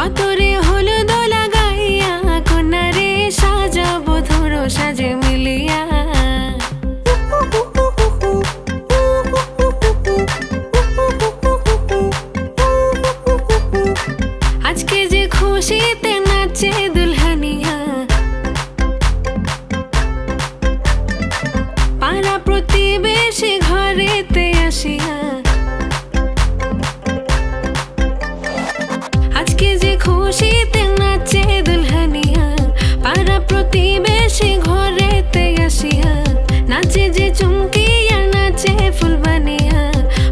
কত রে হলুদ লাগাইয়া কন্যারে সাজাবো ধরো সাজে মিলিয়া। আজকে যে খুশিতে নাচে দুলহানিয়া, পাড়া প্রতিবেশী ঘরেতে আসিয়া। আজকে যে খুশিতে নাচে দুলহানিয়া, পাড়া প্রতিবেশী ঘরেতে আসিয়া। নাচে যে চুমকিয়া নাচে ফুলবানিয়া,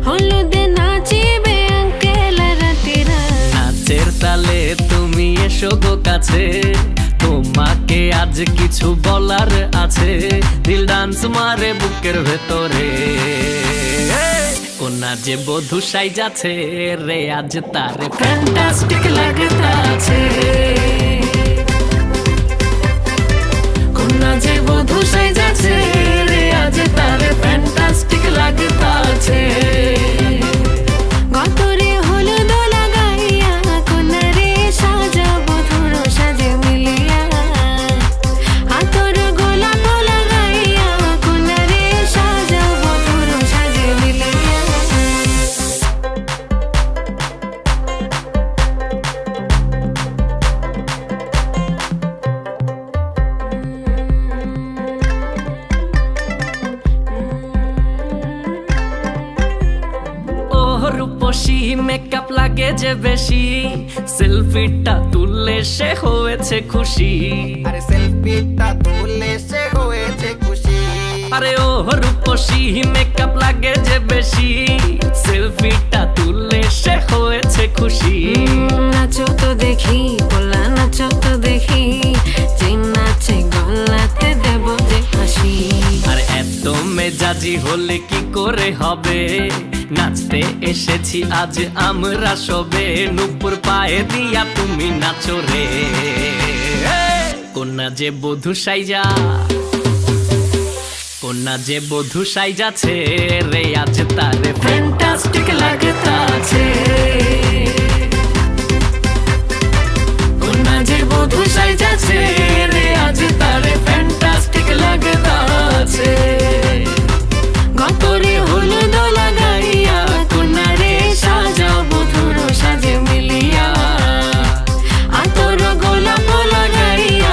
হলুদে নাচিবে আঙ্কেল রাতিরা। নাচের তালে তুমি এসো গো কাছে, তোমাকে আজ কিছু বলার আছে। দিল ডান্স মারে বুকের ভেতরে, কোনা যে বধূ সাইজাছে রে আজ তারে ফ্যান্টাস্টিক লাগতাছে। কোনা যে বধূ সাইজাছে রে আজ তারে ফ্যান্টাস্টিক লাগতাছে। কত রে হলুদ লাগাইয়া কন্যারে সাজাবো ধরো সাজে মিলিয়া। আতর গোলাপ লাগাইয়া কন্যারে সাজাবো ধরো সাজে মিলিয়া। রূপসী মেকআপ লাগে যে বেশি, সেলফিটা তুললে সে হয়েছে খুশি। আরে সেলফিটা তুললে সে হয়েছে খুশি। আরে ও রূপসী মেকআপ লাগে যে বেশি, সেলফিটা তুললে সে হয়েছে খুশি। নাচো তো দেখি বলা নাচো তো দেখি, যে নাচে গলাতে দেব যে হাসি। আর এত মেজাজি হলে কি করে হবে, নাচতে এসেছি আজ আমরা সবে। নুপুর পায়ে দিয়া তুমি নাচো রে, কোনা যে বধূ সাইজা, কোনা যে বধূ সাইজাছে রে আজ তারে ফ্যান্টাস্টিক লাগতাছে।